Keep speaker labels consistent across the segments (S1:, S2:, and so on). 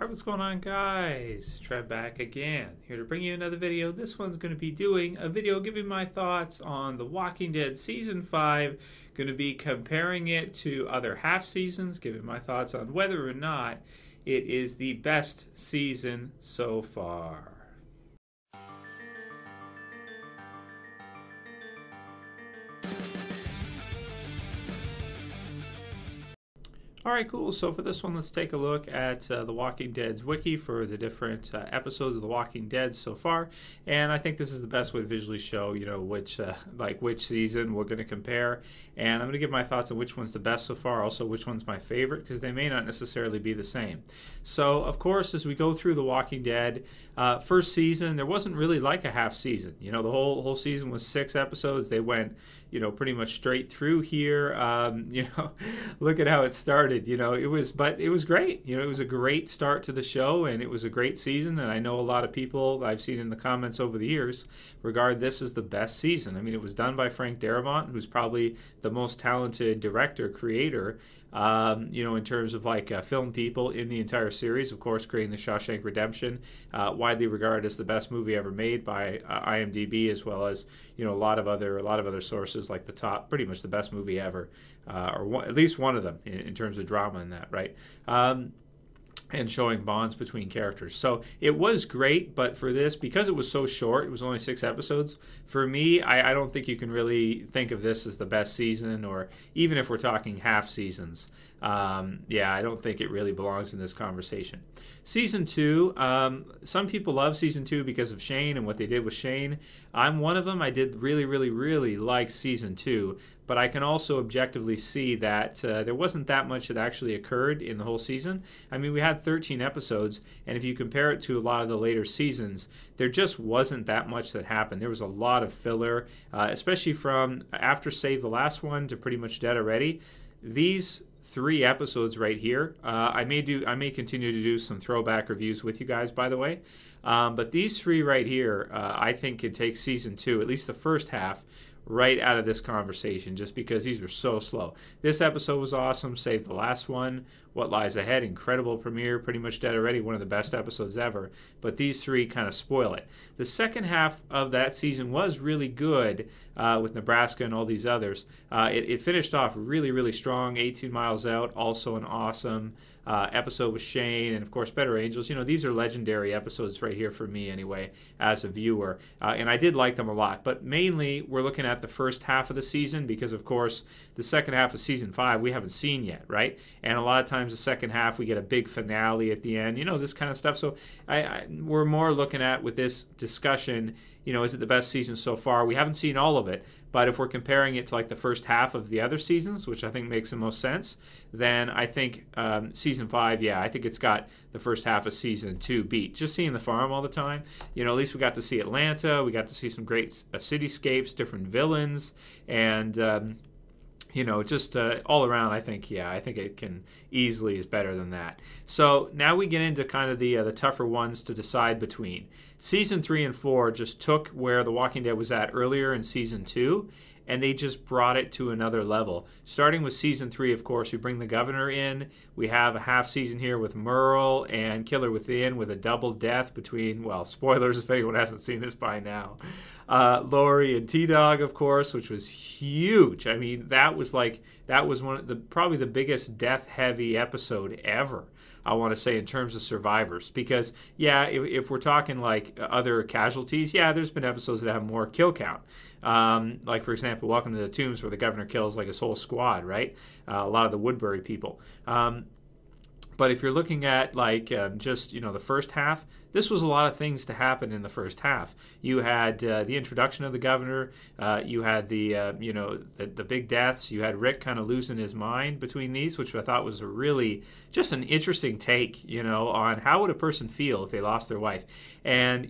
S1: Alright, what's going on, guys? Trev back again, here to bring you another video. This one's going to be doing a video giving my thoughts on The Walking Dead Season 5. Going to be comparing it to other half seasons, giving my thoughts on whether or not it is the best season so far. Alright, cool. So for this one, let's take a look at The Walking Dead's wiki for the different episodes of The Walking Dead so far. And I think this is the best way to visually show, which season we're going to compare. And I'm going to give my thoughts on which one's the best so far, also which one's my favorite, because they may not necessarily be the same. So, of course, as we go through The Walking Dead, first season, there wasn't really like a half season. The whole season was 6 episodes. They went, pretty much straight through here. Look at how it started. It was great. It was a great start to the show, and it was a great season. And I know a lot of people I've seen in the comments over the years regard this as the best season. I mean, it was done by Frank Darabont, who's probably the most talented director, creator, in terms of film people in the entire series. Of course, creating The Shawshank Redemption, widely regarded as the best movie ever made by IMDb, as well as a lot of other sources, like pretty much the best movie ever, at least one of them in terms of drama in that, right? And showing bonds between characters. So it was great, but for this, because it was so short, it was only 6 episodes, for me, I don't think you can really think of this as the best season, or even if we're talking half seasons. I don't think it really belongs in this conversation. Season 2, some people love Season 2 because of Shane and what they did with Shane. I'm one of them. I did really, really, really like Season 2, but I can also objectively see that there wasn't that much that actually occurred in the whole season. I mean, we had 13 episodes, and if you compare it to a lot of the later seasons, there just wasn't that much that happened. There was a lot of filler, especially from after Save the Last One to pretty much Dead Already. These 3 episodes right here, I may continue to do some throwback reviews with you guys, by the way, but these 3 right here, I think could take Season 2, at least the first half, right out of this conversation, just because these were so slow. This episode was awesome. Save the Last One, What Lies Ahead, incredible premiere, pretty much Dead Already, one of the best episodes ever, but these 3 kind of spoil it. The second half of that season was really good, with Nebraska and all these others. It finished off really, really strong. 18 Miles Out, also an awesome episode with Shane, and of course Better Angels. These are legendary episodes right here for me anyway, as a viewer, and I did like them a lot. But mainly we're looking at the first half of the season, because of course the second half of Season 5 we haven't seen yet, right? And a lot of times the second half we get a big finale at the end, this kind of stuff. So we're more looking at, with this discussion, is it the best season so far? We haven't seen all of it, but if we're comparing it to like the first half of the other seasons, which I think makes the most sense, then I think Season 5, I think it's got the first half of Season 2 beat. Just seeing the farm all the time, at least we got to see Atlanta, we got to see some great cityscapes, different villains, and just all around, I think it can easily is better than that. So now we get into kind of the tougher ones to decide between. Season 3 and 4 just took where The Walking Dead was at earlier in Season 2, and they just brought it to another level. Starting with Season 3, of course, we bring the governor in. We have a half season here with Merle and Killer Within, with a double death between, well, spoilers if anyone hasn't seen this by now, Lori and T-Dog, of course, which was huge. I mean, that was probably the biggest death-heavy episode ever, I want to say, in terms of survivors. Because, if we're talking like other casualties, there's been episodes that have more kill count. Like, for example, Welcome to the Tombs, where the governor kills like his whole squad, right? A lot of the Woodbury people. But if you're looking at just the first half, this was a lot of things to happen in the first half. You had the introduction of the governor. You had the big deaths. You had Rick kind of losing his mind between these, which I thought was just an interesting take, on how would a person feel if they lost their wife, and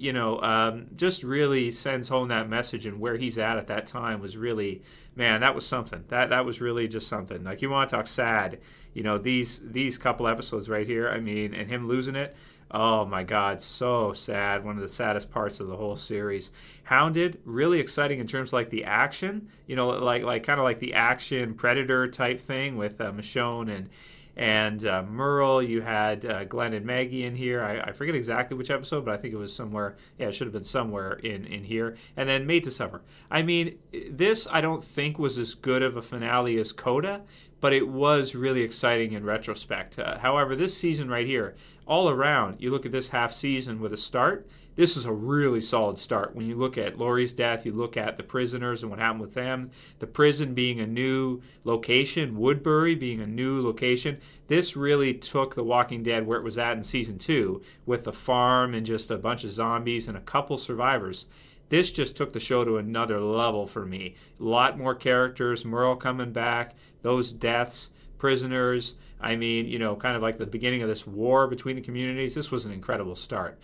S1: just really sends home that message, and where he's at that time was really, man, that was something. That was really just something. Like, you want to talk sad. These couple episodes right here, I mean, and him losing it, oh my God, so sad. One of the saddest parts of the whole series. Hounded, really exciting in terms of like the action, like kind of like the action Predator type thing with Michonne and Merle. You had Glenn and Maggie in here. I forget exactly which episode, but I think it was somewhere. Yeah, it should have been somewhere in here. And then Made to Suffer. I mean, this I don't think was as good of a finale as Coda, but it was really exciting in retrospect. However, this season right here, all around, you look at this half season with a start, this is a really solid start. When you look at Laurie's death, you look at the prisoners and what happened with them, the prison being a new location, Woodbury being a new location. This really took The Walking Dead where it was at in season 2 with the farm and just a bunch of zombies and a couple survivors. This just took the show to another level for me. A lot more characters, Merle coming back, those deaths, prisoners. I mean, you know, kind of like the beginning of this war between the communities. This was an incredible start.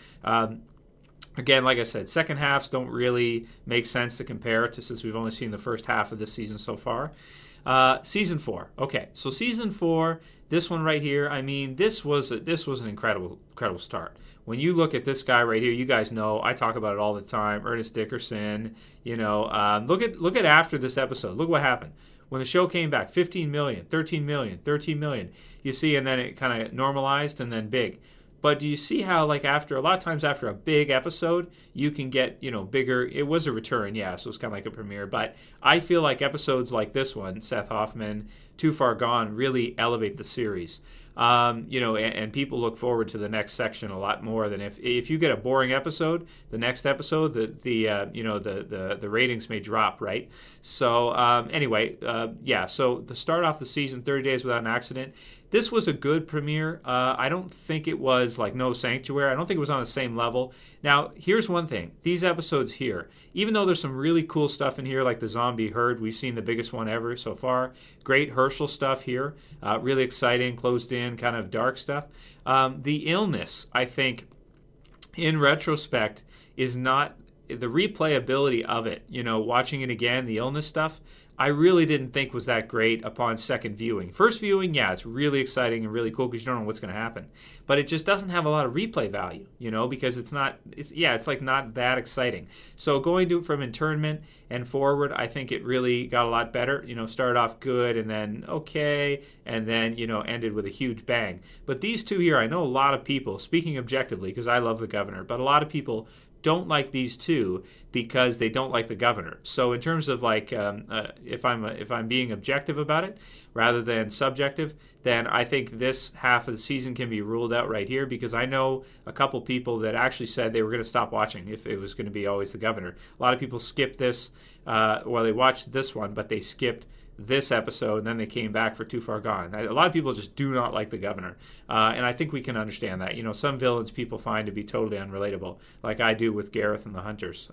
S1: Again, like I said, second halves don't really make sense to compare to since we've only seen the first half of this season so far. Season 4. Okay, so season 4, this one right here, I mean, this was an incredible start. When you look at this guy right here, you guys know I talk about it all the time. Ernest Dickerson, you know, look at after this episode. Look what happened. When the show came back, 15 million, 13 million, 13 million. You see, and then it kind of normalized and then big. But do you see how, like, a lot of times after a big episode, you can get, you know, bigger. It was a return, yeah, so it's kind of like a premiere. But I feel like episodes like this one, Seth Hoffman, Too Far Gone, really elevate the series. You know, and people look forward to the next section a lot more than if you get a boring episode, the next episode, the ratings may drop, right? So anyway, yeah. So to start off the season, 30 Days Without an Accident. This was a good premiere. I don't think it was like No Sanctuary. I don't think it was on the same level. Now, here's one thing. These episodes here, even though there's some really cool stuff in here, like the zombie herd, we've seen the biggest one ever so far. Great Herschel stuff here. Really exciting, closed in, kind of dark stuff. The illness, I think, in retrospect, is not the replayability of it. You know, watching it again, the illness stuff, I really didn't think was that great upon second viewing. First viewing, yeah, it's really exciting and really cool because you don't know what's going to happen. But it just doesn't have a lot of replay value, you know, because it's like not that exciting. So going from internment and forward, I think it really got a lot better. You know, started off good and then okay, and then, you know, ended with a huge bang. But these two here, I know a lot of people, speaking objectively, because I love the governor, but a lot of people don't like these two because they don't like the governor. So in terms of like if I'm being objective about it rather than subjective, then I think this half of the season can be ruled out right here because I know a couple people that actually said they were going to stop watching if it was going to be always the governor. A lot of people skipped this, well, they watched this one, but they skipped this episode, and then they came back for Too Far Gone. A lot of people just do not like the governor, and I think we can understand that. You know, some villains people find to be totally unrelatable, like I do with Gareth and the Hunters.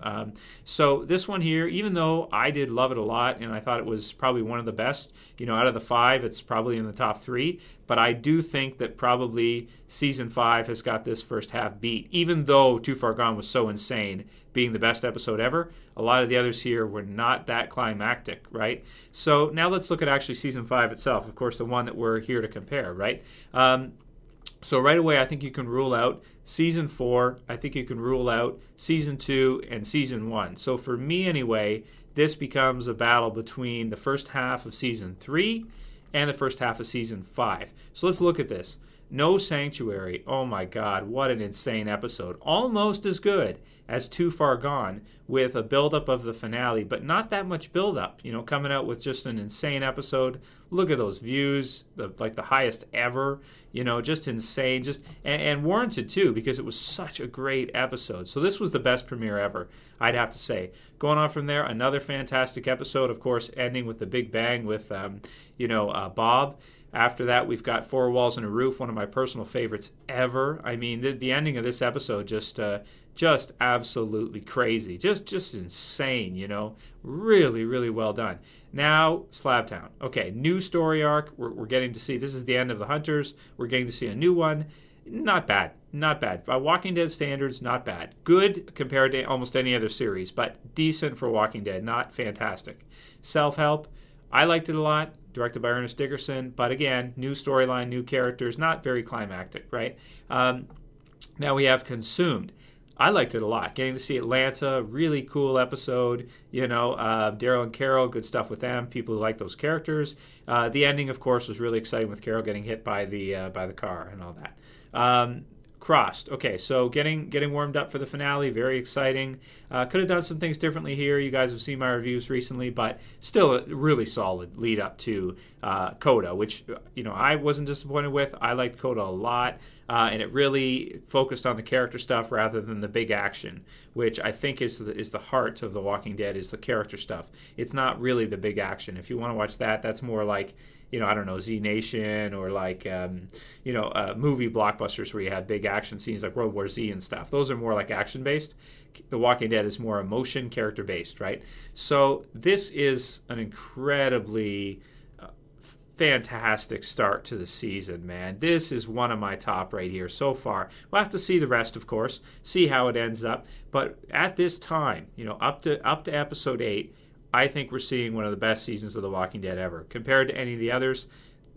S1: So this one here, even though I did love it a lot, and I thought it was probably one of the best, you know, out of the 5, it's probably in the top 3, but I do think that probably season 5 has got this first half beat, even though Too Far Gone was so insane, being the best episode ever. A lot of the others here were not that climactic, right? So now let's look at actually season 5 itself, of course, the one that we're here to compare, right? So right away, I think you can rule out season 4. I think you can rule out season 2 and season 1. So for me anyway, this becomes a battle between the first half of season 3 and the first half of season 5. So let's look at this. No Sanctuary. Oh my God, what an insane episode. Almost as good as Too Far Gone with a buildup of the finale, but not that much buildup. You know, coming out with just an insane episode. Look at those views, like the highest ever. You know, just insane, and warranted too because it was such a great episode. So this was the best premiere ever, I'd have to say. Going on from there, another fantastic episode, of course, ending with the big bang with, Bob. After that, we've got Four Walls and a Roof, one of my personal favorites ever. I mean, the ending of this episode just absolutely crazy, just insane. You know, really, really well done. Now, Slabtown. Okay, new story arc. We're getting to see. This is the end of the Hunters. We're getting to see a new one. Not bad, not bad. By Walking Dead standards, not bad. Good compared to almost any other series, but decent for Walking Dead. Not fantastic. Self-Help. I liked it a lot. Directed by Ernest Dickerson, but again, new storyline, new characters, not very climactic, right? Now we have Consumed. I liked it a lot. Getting to see Atlanta, really cool episode. Daryl and Carol, good stuff with them. People who like those characters. The ending, of course, was really exciting with Carol getting hit by the car and all that. Crossed. Okay, so getting warmed up for the finale. Very exciting. Could have done some things differently here. You guys have seen my reviews recently, but still a really solid lead up to Coda, which I wasn't disappointed with. I liked Coda a lot, and it really focused on the character stuff rather than the big action, which I think is the heart of The Walking Dead, is the character stuff. It's not really the big action. If you want to watch that, that's more like, I don't know, Z Nation, or like, movie blockbusters where you have big action scenes like World War Z and stuff. Those are more like action-based. The Walking Dead is more emotion, character-based, right? So this is an incredibly fantastic start to the season, man. This is one of my top right here so far. We'll have to see the rest, of course, see how it ends up. But at this time, up to episode 8, I think we're seeing one of the best seasons of The Walking Dead ever. Compared to any of the others,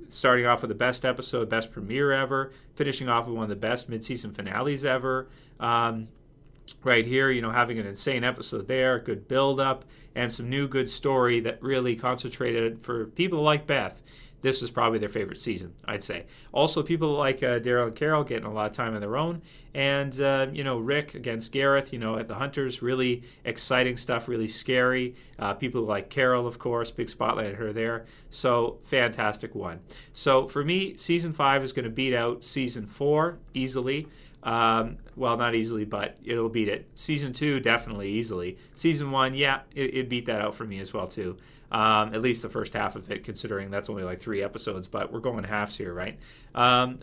S1: starting off with the best episode, best premiere ever, finishing off with one of the best mid-season finales ever. Right here, having an insane episode there, good build-up, and some new good story that really concentrated for people like Beth. This is probably their favorite season, I'd say. Also, people like Daryl and Carol getting a lot of time of their own. And, Rick against Gareth, at the Hunters, really exciting stuff, really scary. People like Carol, of course, big spotlight at her there. So, fantastic one. So, for me, Season 5 is going to beat out Season 4 easily. Well, not easily, but it'll beat it. Season 2, definitely easily. Season 1, yeah, it beat that out for me as well, too. At least the first half of it, considering that's only like 3 episodes, but we're going halves here, right?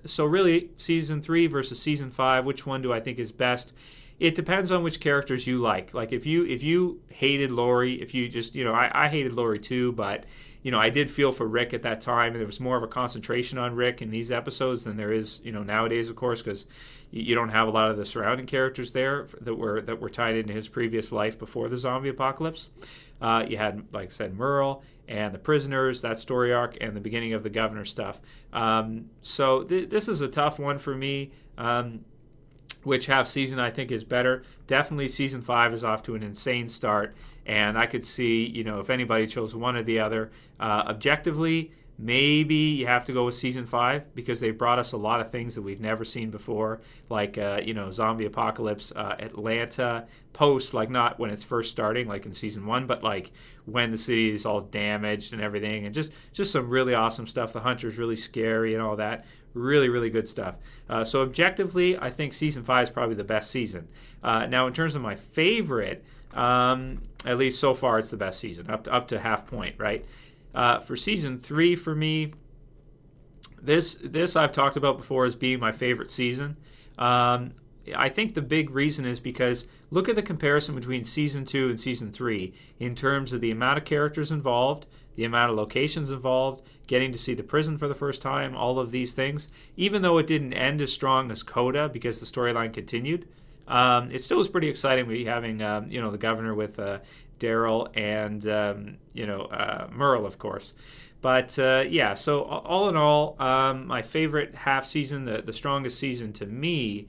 S1: So really, Season 3 versus Season 5, which one do I think is best? It depends on which characters you like. Like, if you hated Lori, if you just, I hated Lori too, but, I did feel for Rick at that time, and there was more of a concentration on Rick in these episodes than there is, nowadays, of course, because you don't have a lot of the surrounding characters there that were tied into his previous life before the zombie apocalypse. You had, like I said, Merle and the prisoners, that story arc, and the beginning of the governor stuff. So this is a tough one for me. Which half season I think is better. Definitely Season 5 is off to an insane start, and I could see, if anybody chose one or the other. Objectively, maybe you have to go with Season 5 because they've brought us a lot of things that we've never seen before, like, zombie apocalypse, Atlanta, post, like not when it's first starting, like in Season 1, but like when the city is all damaged and everything, and just some really awesome stuff. The Hunter's really scary and all that. Really, really good stuff. So objectively, I think Season 5 is probably the best season. Now, in terms of my favorite, at least so far, it's the best season, up to half point, right? For Season 3, for me, this I've talked about before as being my favorite season. I think the big reason is because look at the comparison between Season 2 and Season 3 in terms of the amount of characters involved, the amount of locations involved, getting to see the prison for the first time, all of these things. Even though it didn't end as strong as Coda because the storyline continued, it still was pretty exciting having, the governor with Daryl and, Merle, of course. But, so all in all, my favorite half season, the strongest season to me,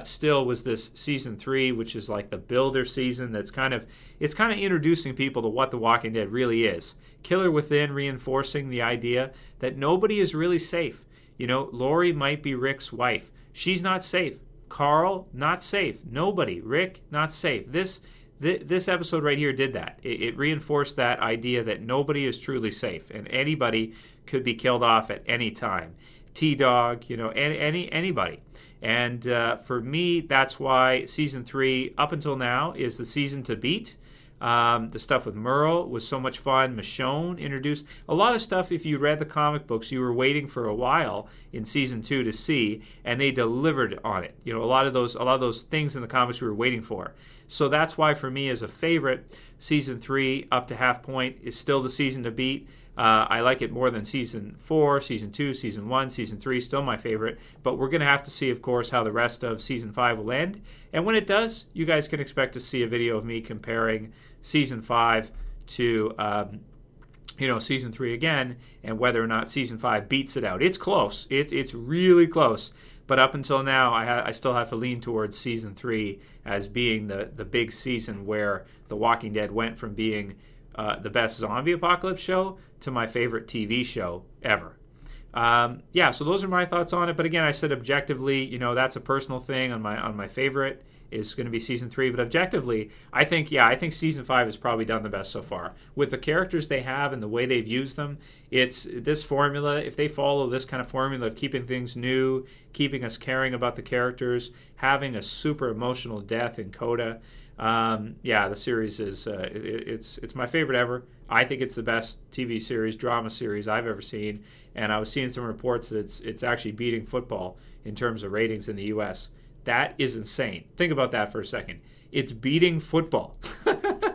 S1: still was this Season 3, which is like the builder season. It's kind of introducing people to what The Walking Dead really is. Killer Within reinforcing the idea that nobody is really safe. Lori might be Rick's wife. She's not safe. Carl, not safe. Nobody. Rick, not safe. This episode right here did that. It reinforced that idea that nobody is truly safe and anybody could be killed off at any time. T-Dog, anybody. And for me, that's why Season 3, up until now, is the season to beat. The stuff with Merle was so much fun. Michonne introduced a lot of stuff. If you read the comic books, you were waiting for a while in Season 2 to see, and they delivered on it. A lot of those things in the comics we were waiting for. So that's why, for me, as a favorite, Season 3 up to half point is still the season to beat. I like it more than Season 4, Season 2, Season 1, Season 3, still my favorite. But we're going to have to see, of course, how the rest of Season 5 will end. And when it does, you guys can expect to see a video of me comparing Season 5 to, Season 3 again, and whether or not Season 5 beats it out. It's close. It's really close. But up until now, I still have to lean towards season 3 as being the big season where The Walking Dead went from being the best zombie apocalypse show to my favorite TV show ever. Yeah, so those are my thoughts on it. But again, I said objectively, you know, that's a personal thing on my favorite is going to be season 3. But objectively, I think season 5 has probably done the best so far. With the characters they have and the way they've used them, it's this formula. If they follow this kind of formula of keeping things new, keeping us caring about the characters, having a super emotional death in Coda, yeah, the series is it's my favorite ever. I think it's the best TV series, drama series I've ever seen. And I was seeing some reports that it's actually beating football in terms of ratings in the U.S. That is insane. Think about that for a second. It's beating football.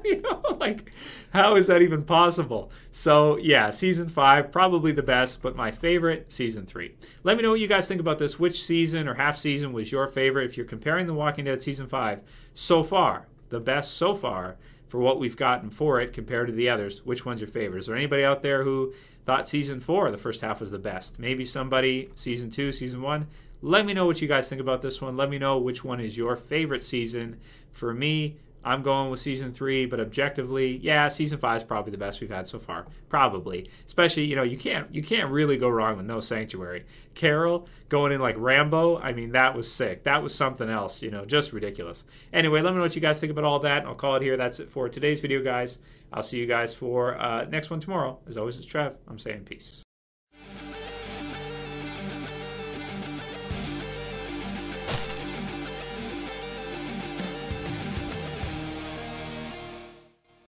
S1: You know, like, how is that even possible? So, yeah, season 5, probably the best, but my favorite, season 3. Let me know what you guys think about this. Which season or half season was your favorite? If you're comparing The Walking Dead season 5 so far, the best so far for what we've gotten for it compared to the others, which one's your favorite? Is there anybody out there who thought season 4, the first half, was the best? Maybe somebody, season 2, season 1? Let me know what you guys think about this one. Let me know which one is your favorite season. For me, I'm going with season 3, but objectively, yeah, season 5 is probably the best we've had so far. Probably. Especially, you know, you can't really go wrong with No Sanctuary. Carol going in like Rambo, I mean, that was sick. That was something else, you know, just ridiculous. Anyway, let me know what you guys think about all that, and I'll call it here. That's it for today's video, guys. I'll see you guys for next one tomorrow. As always, it's Trev. I'm saying peace.